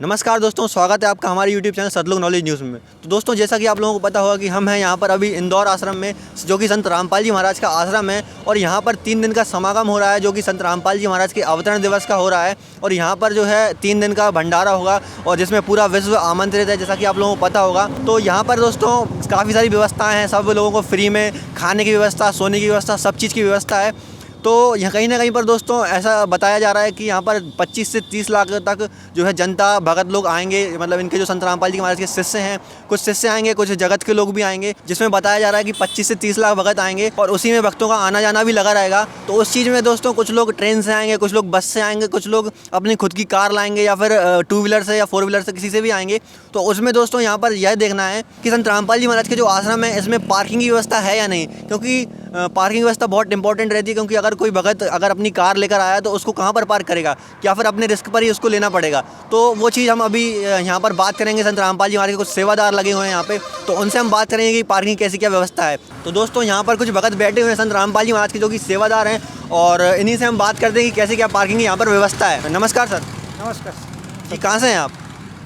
नमस्कार दोस्तों, स्वागत है आपका हमारे YouTube channel Satluj knowledge news में। तो दोस्तों, जैसा कि आप लोगों को पता होगा कि हम हैं यहाँ पर अभी इंदौर आश्रम में, जो कि संत रामपाल जी महाराज का आश्रम है। और यहाँ पर 3 दिन का समागम हो रहा है, जो कि संत रामपाल जी महाराज के अवतरण दिवस का हो रहा है। और यहाँ पर जो है 3 दिन का भंडारा होगा और जिसमें पूरा विश्व आमंत्रित है, जैसा कि आप लोगों को पता होगा। तो यहाँ पर दोस्तों काफ़ी सारी व्यवस्थाएँ हैं, सब लोगों को फ्री में खाने की व्यवस्था, सोने की व्यवस्था, सब चीज़ की व्यवस्था है। तो यहाँ कहीं ना कहीं पर दोस्तों ऐसा बताया जा रहा है कि यहाँ पर 25 से 30 लाख तक जो है जनता भगत लोग आएंगे। मतलब इनके जो संत रामपाल जी महाराज के शिष्य हैं, कुछ शिष्य आएंगे, कुछ जगत के लोग भी आएंगे, जिसमें बताया जा रहा है कि 25 से 30 लाख भगत आएंगे और उसी में भक्तों का आना जाना भी लगा रहेगा। तो उस चीज़ में दोस्तों कुछ लोग ट्रेन से आएंगे, कुछ लोग बस से आएंगे, कुछ लोग अपनी खुद की कार लाएंगे या फिर 2 व्हीलर से या 4 व्हीलर से किसी से भी आएंगे। तो उसमें दोस्तों यहाँ पर यह देखना है कि संत रामपाल जी महाराज के जो आश्रम है इसमें पार्किंग की व्यवस्था है या नहीं, क्योंकि पार्किंग व्यवस्था बहुत इंपॉर्टेंट रहती है। क्योंकि अगर कोई भगत अगर अपनी कार लेकर आया तो उसको कहाँ पर पार्क करेगा, या फिर अपने रिस्क पर ही उसको लेना पड़ेगा। तो वो चीज़ हम अभी यहाँ पर बात करेंगे। संत रामपाल जी महाराज के कुछ सेवादार लगे हुए हैं यहाँ पे, तो उनसे हम बात करेंगे कि पार्किंग कैसी क्या व्यवस्था है। तो दोस्तों यहाँ पर कुछ भगत बैठे हुए हैं संत रामपाल जी महाराज के, जो कि सेवादार हैं, और इन्हीं से हम बात करते हैं कि कैसे क्या पार्किंग यहाँ पर व्यवस्था है। नमस्कार सर। नमस्कार जी, कहाँ से हैं आप?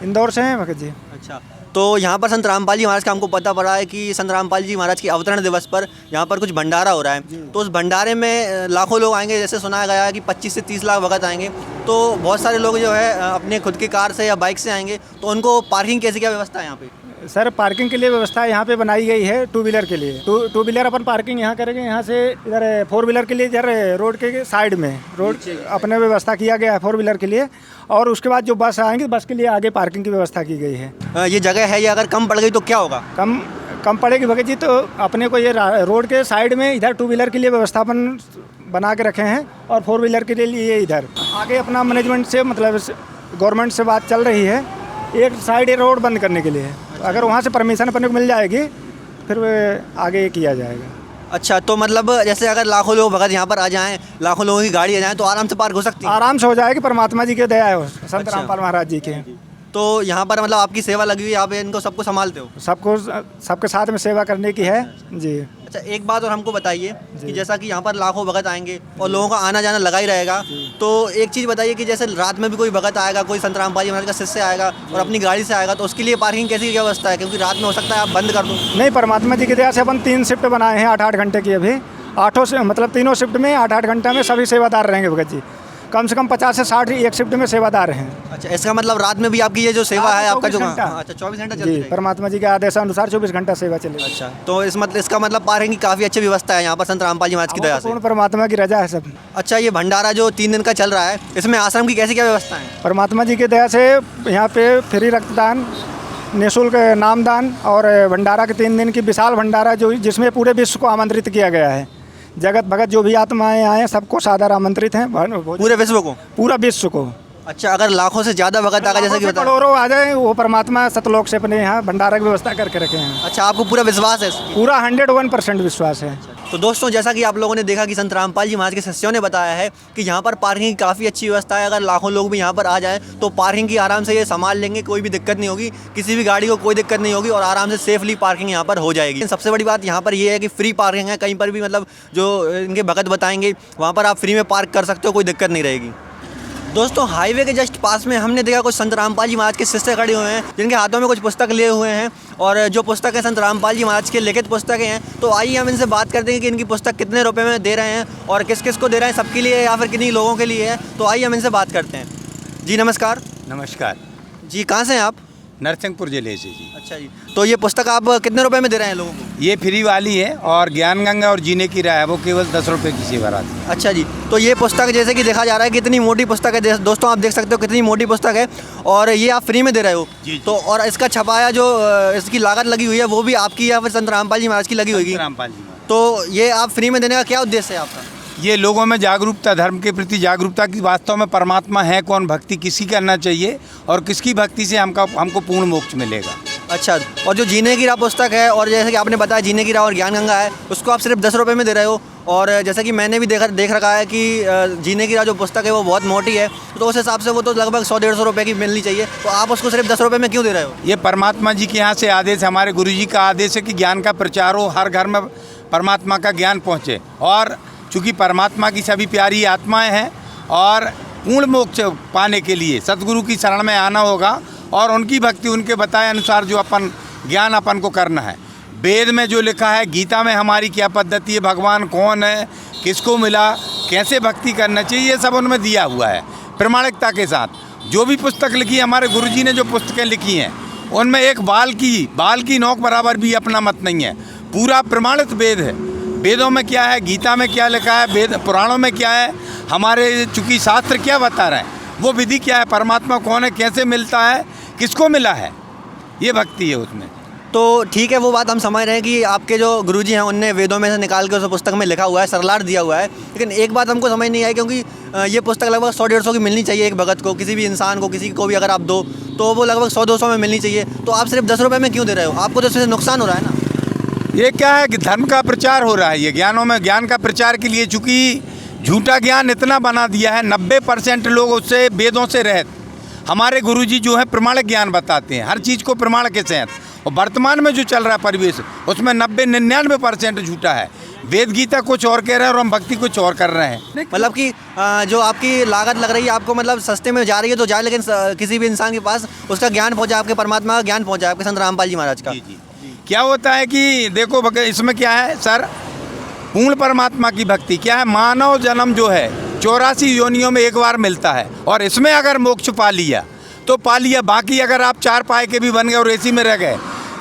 इंदौर से हैं भगत जी। अच्छा, तो यहाँ पर संत रामपाल जी महाराज का हमको पता पड़ा है कि संत रामपाल जी महाराज के अवतरण दिवस पर यहाँ पर कुछ भंडारा हो रहा है। तो उस भंडारे में लाखों लोग आएंगे, जैसे सुना गया है कि 25 से 30 लाख भगत आएंगे। तो बहुत सारे लोग जो है अपने खुद की कार से या बाइक से आएंगे, तो उनको पार्किंग कैसी क्या व्यवस्था है यहाँ पे? सर, पार्किंग के लिए व्यवस्था यहाँ पे बनाई गई है 2 व्हीलर के लिए। टू व्हीलर अपन पार्किंग यहाँ करेंगे, यहाँ से इधर 4 व्हीलर के लिए इधर रोड के साइड में रोड अपने व्यवस्था किया गया है 4 व्हीलर के लिए। और उसके बाद जो बस आएंगे, बस के लिए आगे पार्किंग की व्यवस्था की गई है। ये जगह है, ये अगर कम पड़ गई तो क्या होगा? कम पड़ेगी भगत जी, तो अपने को ये रोड के साइड में इधर 2 व्हीलर के लिए व्यवस्थापन बना के रखे हैं और 4 व्हीलर के लिए इधर आगे अपना मैनेजमेंट से, मतलब गवर्नमेंट से बात चल रही है एक साइड रोड बंद करने के लिए। अगर वहाँ से परमिशन अपने को मिल जाएगी फिर आगे किया जाएगा। अच्छा, तो मतलब जैसे अगर लाखों लोग भगत यहाँ पर आ जाएं, लाखों लोगों की गाड़ी आ जाए, तो आराम से पार्क हो सकती है? आराम से हो जाएगी, परमात्मा जी की दया है, संत अच्छा। रामपाल महाराज जी के। तो यहाँ पर मतलब आपकी सेवा लगी हुई है, आप इनको सबको संभालते हो? सबके साथ में सेवा करने की है जी। अच्छा, एक बात और हमको बताइए कि जैसा कि यहाँ पर लाखों भगत आएंगे और लोगों का आना जाना लगा ही रहेगा, तो एक चीज़ बताइए कि जैसे रात में भी कोई भगत आएगा, कोई संत रामपाल जी महाराज का शिष्य आएगा और अपनी गाड़ी से आएगा, तो उसके लिए पार्किंग कैसी क्या व्यवस्था है? क्योंकि रात में हो सकता है आप बंद कर दो। नहीं, परमात्मा जी की दया से अपन 3 शिफ्ट बनाए हैं 8-8 घंटे की। अभी 8 से मतलब तीनों शिफ्ट में 8-8 घंटे में सभी सेवादार रहेंगे भगत जी। कम से कम 50 से 60 एक शिफ्ट में सेवादार हैं। अच्छा, इसका मतलब रात में भी आपकी ये जो सेवा है आपका जो, 24 अच्छा 24 घंटा जी, चलती है? परमात्मा जी के आदेशानुसार 24 घंटा सेवा चलेगी। अच्छा, तो इसका मतलब पार्किंग की काफ़ी अच्छी व्यवस्था है यहाँ पर संत रामपाल जी महाराज की दया से। पूर्ण परमात्मा की रजा है सब। अच्छा, ये भंडारा जो 3 दिन का चल रहा है, इसमें आश्रम की कैसी क्या व्यवस्था है? परमात्मा जी की दया से यहाँ पे फ्री रक्तदान, निःशुल्क नामदान और भंडारा के 3 दिन की विशाल भंडारा जो जिसमें पूरे विश्व को आमंत्रित किया गया है। जगत भगत जो भी आत्माएं आए सबको सादर आमंत्रित हैं, पूरे विश्व को? पूरा विश्व को। अच्छा, अगर लाखों से ज़्यादा भगत आ गए, जैसे कि बता, करोड़ों आ जाए, वो परमात्मा सतलोक से अपने यहाँ भंडारा की व्यवस्था करके रखे हैं। अच्छा, आपको पूरा विश्वास है इसकी? पूरा 101% विश्वास है। तो दोस्तों, जैसा कि आप लोगों ने देखा कि संत रामपाल जी महाराज के शिष्यों ने बताया है कि यहाँ पर पार्किंग की काफ़ी अच्छी व्यवस्था है। अगर लाखों लोग भी यहाँ पर आ जाएं तो पार्किंग की आराम से ये संभाल लेंगे, कोई भी दिक्कत नहीं होगी, किसी भी गाड़ी को कोई दिक्कत नहीं होगी और आराम से सेफली पार्किंग यहाँ पर हो जाएगी। सबसे बड़ी बात यहाँ पर ये है कि फ्री पार्किंग है, कहीं पर भी मतलब जो इनके भगत बताएंगे वहाँ पर आप फ्री में पार्क कर सकते हो, कोई दिक्कत नहीं रहेगी। दोस्तों, हाईवे के जस्ट पास में हमने देखा कुछ संत रामपाल जी महाराज के शिष्य खड़े हुए हैं, जिनके हाथों में कुछ पुस्तक लिए हुए हैं, और जो पुस्तक है संत रामपाल जी महाराज के लिखित पुस्तकें हैं। तो आइए हम इनसे बात करते हैं कि इनकी पुस्तक कितने रुपए में दे रहे हैं और किस किस को दे रहे हैं, सबके लिए या फिर किन्हीं लोगों के लिए है। तो आइए हम इनसे बात करते हैं। जी नमस्कार। नमस्कार जी, कहाँ से हैं आप? नरसिंहपुर जिले से जी। अच्छा जी, तो ये पुस्तक आप कितने रुपए में दे रहे हैं लोगों को? ये फ्री वाली है और ज्ञान गंगा और जीने की राह है, वो केवल 10 रुपये की सेवा आती है। अच्छा जी, तो ये पुस्तक जैसे कि देखा जा रहा है कितनी मोटी पुस्तक है, दोस्तों आप देख सकते हो कितनी मोटी पुस्तक है, और ये आप फ्री में दे रहे हो जी। तो और इसका छपाया जो इसकी लागत लगी हुई है वो भी आपकी या फिर संत रामपाल जी महाराज की लगी होगी? रामपाल जी। तो ये आप फ्री में देने का क्या उद्देश्य है आपका? ये लोगों में जागरूकता, धर्म के प्रति जागरूकता की, वास्तव में परमात्मा है कौन, भक्ति किसी करना चाहिए और किसकी भक्ति से हमको पूर्ण मोक्ष मिलेगा। अच्छा, और जो जीने की राह पुस्तक है, और जैसे कि आपने बताया जीने की राह और ज्ञान गंगा है, उसको आप सिर्फ 10 रुपये में दे रहे हो। और जैसा कि मैंने भी देख रखा है कि जीने की राह जो पुस्तक है वो बहुत मोटी है, तो उस हिसाब से वो तो लगभग 100-150 रुपये की मिलनी चाहिए, तो आप उसको सिर्फ 10 रुपये में क्यों दे रहे हो? ये परमात्मा जी के यहाँ से आदेश, हमारे गुरु जी का आदेश है कि ज्ञान का प्रचार हो, हर घर में परमात्मा का ज्ञान पहुँचे। और चूँकि परमात्मा की सभी प्यारी आत्माएँ हैं और पूर्ण मोक्ष पाने के लिए सतगुरु की शरण में आना होगा और उनकी भक्ति उनके बताए अनुसार जो अपन ज्ञान अपन को करना है। वेद में जो लिखा है, गीता में हमारी क्या पद्धति है, भगवान कौन है, किसको मिला, कैसे भक्ति करना चाहिए, ये सब उनमें दिया हुआ है प्रामाणिकता के साथ। जो भी पुस्तक लिखी है, हमारे गुरुजी ने जो पुस्तकें लिखी हैं उनमें एक बाल की नोक बराबर भी अपना मत नहीं है। पूरा प्रमाणित वेद है। वेदों में क्या है, गीता में क्या लिखा है, वेद पुराणों में क्या है, हमारे चूँकि शास्त्र क्या बता रहे हैं, वो विधि क्या है, परमात्मा कौन है, कैसे मिलता है, किसको मिला है, ये भक्ति है उसमें। तो ठीक है, वो बात हम समझ रहे हैं कि आपके जो गुरुजी हैं उनने वेदों में से निकाल के उस पुस्तक में लिखा हुआ है, सरलार दिया हुआ है। लेकिन एक बात हमको समझ नहीं आई, क्योंकि ये पुस्तक लगभग 100-150 की मिलनी चाहिए एक भगत को, किसी भी इंसान को, किसी को भी अगर आप दो तो वो लगभग 100-200 में मिलनी चाहिए। तो आप सिर्फ 10 रुपये में क्यों दे रहे हो? आपको तो इससे नुकसान हो रहा है ना। ये क्या है कि धर्म का प्रचार हो रहा है, ये ज्ञान का प्रचार के लिए, चूँकि झूठा ज्ञान इतना बना दिया है, 90% लोग उससे वेदों से रहित। हमारे गुरुजी जो है प्रमाणिक ज्ञान बताते हैं, हर चीज़ को प्रमाण के साथ। और वर्तमान में जो चल रहा है परिवेश, उसमें 90-99% झूठा है। वेद गीता कुछ और कह रहे हैं और हम भक्ति कुछ और कर रहे हैं। मतलब कि जो आपकी लागत लग रही है आपको, मतलब सस्ते में जा रही है तो जाए, लेकिन किसी भी इंसान के पास उसका ज्ञान पहुँचे, आपके परमात्मा का ज्ञान पहुँचे, आपके संत रामपाल जी महाराज का। जी। क्या होता है कि देखो इसमें क्या है सर, पूर्ण परमात्मा की भक्ति क्या है, मानव जन्म जो है 84 योनियों में एक बार मिलता है, और इसमें अगर मोक्ष पा लिया तो पा लिया। बाकी अगर आप 4 पाए के भी बन गए और एसी में रह गए,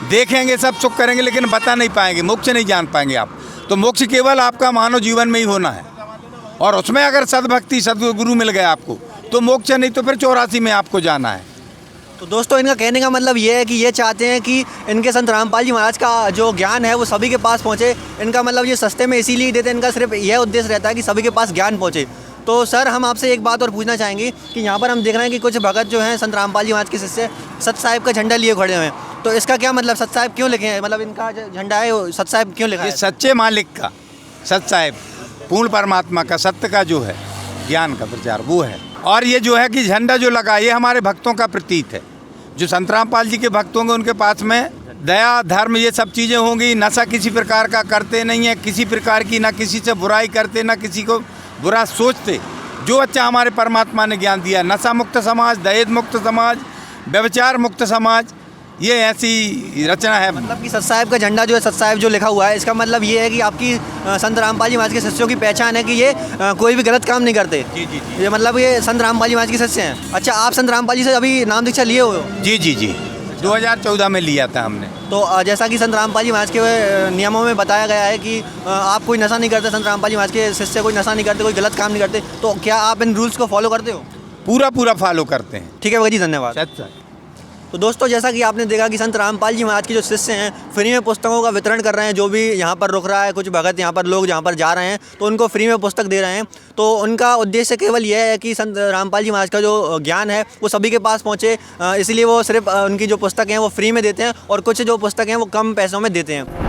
देखेंगे सब सुख करेंगे लेकिन बता नहीं पाएंगे, मोक्ष नहीं जान पाएंगे आप। तो मोक्ष केवल आपका मानव जीवन में ही होना है, और उसमें अगर सद्भक्ति सद्गुरु मिल गया आपको तो मोक्ष, नहीं तो फिर 84 में आपको जाना है। तो दोस्तों, इनका कहने का मतलब ये है कि ये चाहते हैं कि इनके संत रामपाल जी महाराज का जो ज्ञान है वो सभी के पास पहुँचे। इनका मतलब ये सस्ते में इसीलिए देते हैं, इनका सिर्फ यह उद्देश्य रहता है कि सभी के पास ज्ञान पहुँचे। तो सर, हम आपसे एक बात और पूछना चाहेंगे कि यहाँ पर हम देख रहे हैं कि कुछ भगत जो हैं संत रामपाल जी महाराज के शिष्य सत साहिब का झंडा लिए खड़े हुए हैं। तो इसका क्या मतलब, सत साहिब क्यों लिखे हैं? मतलब इनका जो झंडा है वो सत साहिब क्यों लिखा है? ये सच्चे मालिक का, सत साहिब पूर्ण परमात्मा का, सत्य का जो है ज्ञान का प्रचार वो है। और ये जो है कि झंडा जो लगा, ये हमारे भक्तों का प्रतीक है। जो संत रामपाल जी के भक्त होंगे उनके पास में दया, धर्म, ये सब चीज़ें होंगी। नशा किसी प्रकार का करते नहीं है, किसी प्रकार की ना किसी से बुराई करते, ना किसी को बुरा सोचते। जो अच्छा हमारे परमात्मा ने ज्ञान दिया, नशा मुक्त समाज, दहेज मुक्त समाज, व्यभिचार मुक्त समाज, ये ऐसी रचना है। मतलब कि सत साहिब का झंडा जो है, सत साहिब जो लिखा हुआ है, इसका मतलब ये है कि आपकी संत रामपाल जी महाराज के शिष्यों की पहचान है कि ये कोई भी गलत काम नहीं करते। जी। ये मतलब ये संत रामपाल जी महाराज के शिष्य हैं। अच्छा, आप संत रामपाल जी से अभी नाम दीक्षा लिए हुए हो? जी 2014 में लिया था हमने। तो जैसा कि संत रामपाल जी महाराज के नियमों में बताया गया है कि आप कोई नशा नहीं करते, संत रामपाल जी महाराज के शिष्य कोई नशा नहीं करते, कोई गलत काम नहीं करते, तो क्या आप इन रूल्स को फॉलो करते हो? पूरा फॉलो करते हैं। ठीक है भगत जी, धन्यवाद। अच्छा। तो दोस्तों, जैसा कि आपने देखा कि संत रामपाल जी महाराज के जो शिष्य हैं फ्री में पुस्तकों का वितरण कर रहे हैं। जो भी यहाँ पर रुक रहा है, कुछ भगत यहाँ पर लोग जहाँ पर जा रहे हैं तो उनको फ्री में पुस्तक दे रहे हैं। तो उनका उद्देश्य केवल यह है कि संत रामपाल जी महाराज का जो ज्ञान है वो सभी के पास पहुँचे, इसलिए वो सिर्फ उनकी जो पुस्तकें हैं वो फ्री में देते हैं और कुछ जो पुस्तकें हैं वो कम पैसों में देते हैं।